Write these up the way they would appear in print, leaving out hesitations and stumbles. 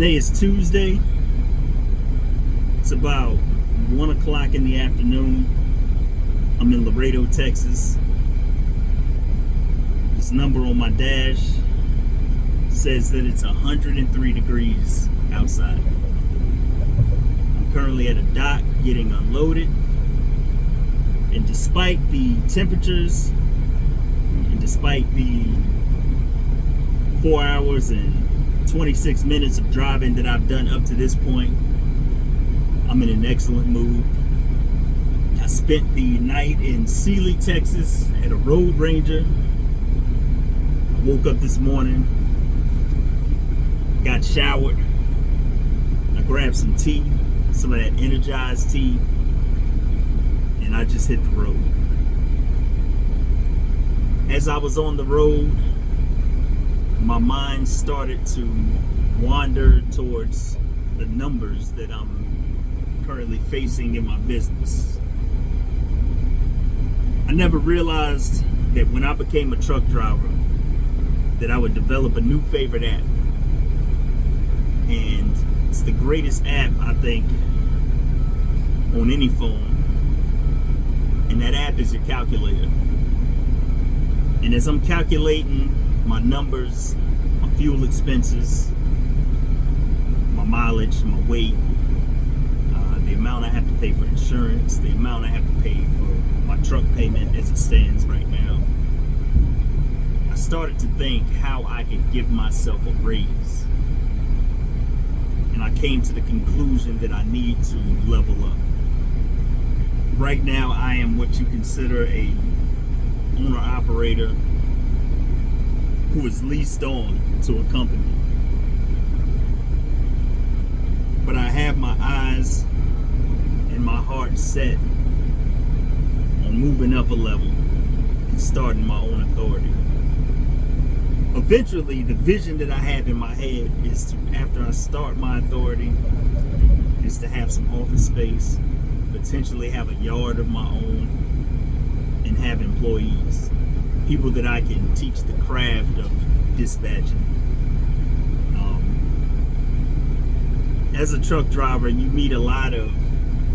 Today is Tuesday. It's about 1 o'clock in the afternoon. I'm in Laredo, Texas. This number on my dash says that it's 103 degrees outside. I'm currently at a dock getting unloaded. And despite the temperatures, and despite the 4 hours and 26 minutes of driving that I've done up to this point, I'm in an excellent mood. I spent the night in Sealy, Texas at a road ranger. I woke up this morning, got showered, I grabbed some tea, some of that energized tea, and I just hit the road. As I was on the road, my mind started to wander towards the numbers that I'm currently facing in my business. I never realized that when I became a truck driver that I would develop a new favorite app. And it's the greatest app, I think, on any phone. And that app is your calculator. And as I'm calculating my numbers, my fuel expenses, my mileage, my weight, the amount I have to pay for insurance, the amount I have to pay for my truck payment as it stands right now, I started to think how I could give myself a raise. And I came to the conclusion that I need to level up. Right now, I am what you consider a owner-operator who is leased on to a company. But I have my eyes and my heart set on moving up a level and starting my own authority. Eventually, the vision that I have in my head is to, after I start my authority, is to have some office space, potentially have a yard of my own, and have employees. People that I can teach the craft of dispatching. As a truck driver, you meet a lot of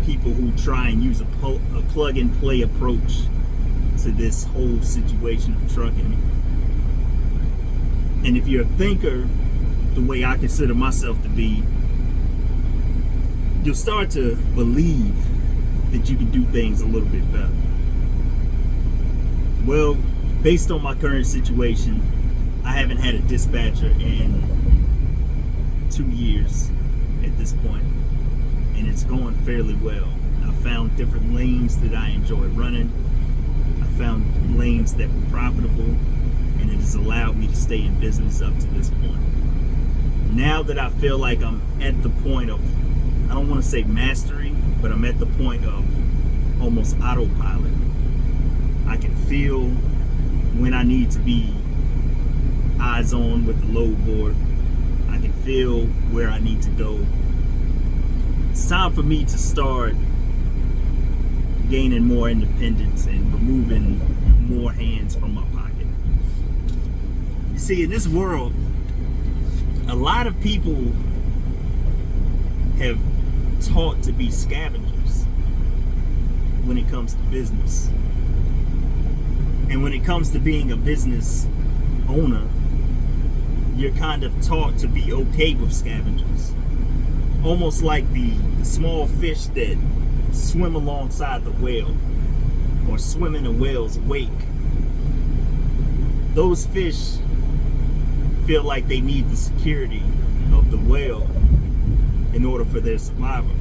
people who try and use a plug and play approach to this whole situation of trucking. And if you're a thinker, the way I consider myself to be, you'll start to believe that you can do things a little bit better. Well, based on my current situation, I haven't had a dispatcher in 2 years at this point, and it's going fairly well. I found different lanes that I enjoy running. I found lanes that were profitable, and it has allowed me to stay in business up to this point. Now that I feel like I'm at the point of, I don't want to say mastery, but I'm at the point of almost autopilot. I can feel when I need to be eyes on with the load board. I can feel where I need to go. It's time for me to start gaining more independence and removing more hands from my pocket. You see, in this world, a lot of people have taught to be scavengers when it comes to business. And when it comes to being a business owner, you're kind of taught to be okay with scavengers. Almost like the small fish that swim alongside the whale or swim in a whale's wake. Those fish feel like they need the security of the whale in order for their survival.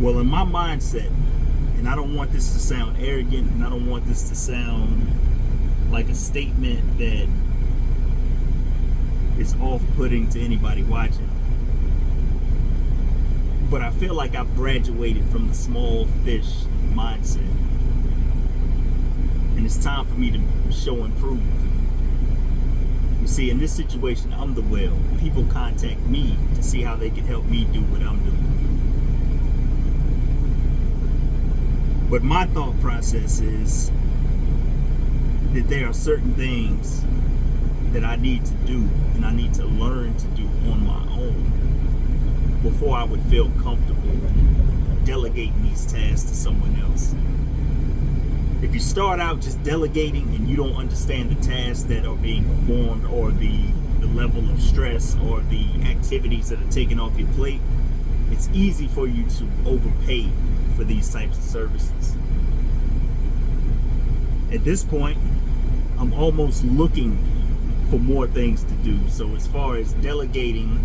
Well, in my mindset, and I don't want this to sound arrogant, and I don't want this to sound like a statement that is off-putting to anybody watching, but I feel like I've graduated from the small fish mindset, and it's time for me to show and prove. You see, in this situation, I'm the whale. People contact me to see how they can help me do what I'm doing. But my thought process is that there are certain things that I need to do and I need to learn to do on my own before I would feel comfortable delegating these tasks to someone else. If you start out just delegating and you don't understand the tasks that are being performed or the level of stress or the activities that are taken off your plate, it's easy for you to overpay for these types of services. At this point, I'm almost looking for more things to do. So as far as delegating,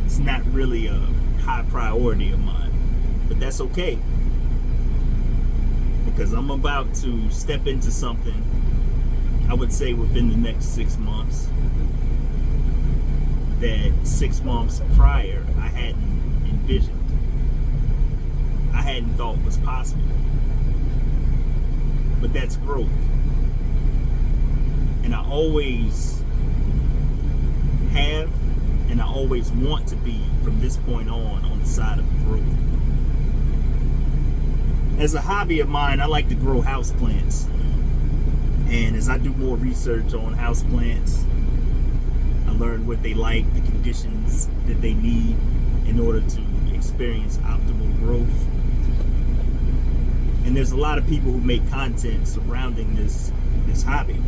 it's not really a high priority of mine, but that's okay, because I'm about to step into something, I would say within the next 6 months, that 6 months prior I hadn't envisioned, I hadn't thought was possible. But that's growth. And I always have, and I always want to be, from this point on the side of growth. As a hobby of mine, I like to grow houseplants. And as I do more research on houseplants, I learn what they like, the conditions that they need in order to experience optimal growth. And there's a lot of people who make content surrounding this hobby.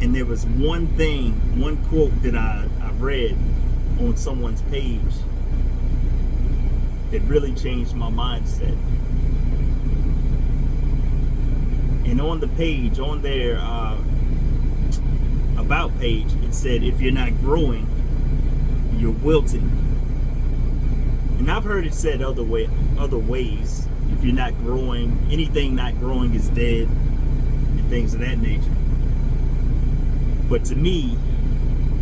And there was one quote that I read on someone's page that really changed my mindset. And on the page, on their about page, it said, if you're not growing, you're wilting. And I've heard it said other ways. If you're not growing, anything not growing is dead, and things of that nature. But to me,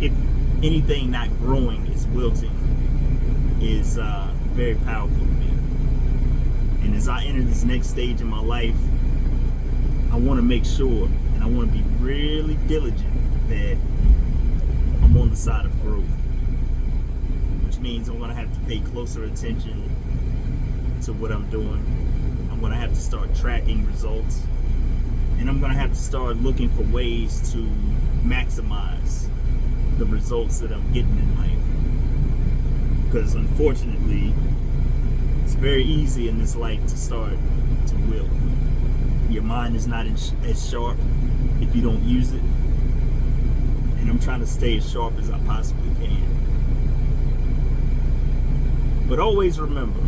if anything not growing is wilting, is very powerful to me. And as I enter this next stage in my life, I want to make sure, and I want to be really diligent, that I'm on the side of growth. Which means I'm going to have to pay closer attention to what I'm doing. I'm going to have to start tracking results. And I'm going to have to start looking for ways to maximize the results that I'm getting in life. Because unfortunately, it's very easy in this life to start to will. Your mind is not as sharp if you don't use it. And I'm trying to stay as sharp as I possibly can. But always remember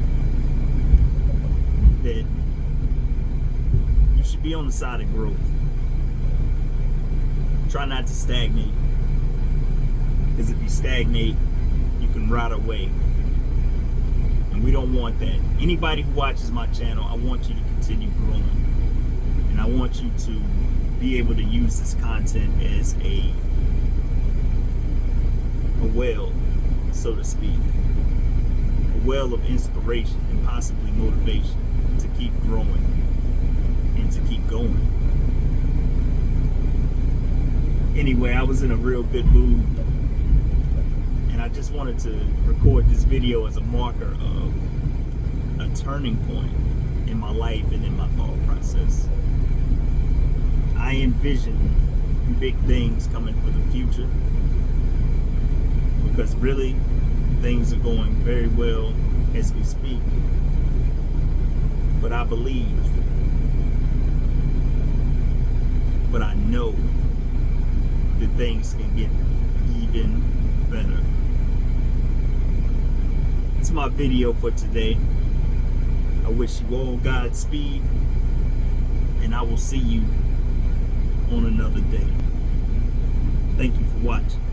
that you should be on the side of growth. Try not to stagnate. Because if you stagnate, you can rot away. And we don't want that. Anybody who watches my channel, I want you to continue growing. And I want you to be able to use this content as a well, so to speak. A well of inspiration and possibly motivation to keep growing and to keep going. Anyway, I was in a real good mood, and I just wanted to record this video as a marker of a turning point in my life and in my thought process. I envision big things coming for the future, because really things are going very well as we speak. But I believe, but I know that things can get even better. It's my video for today. I wish you all Godspeed, and I will see you on another day. Thank you for watching.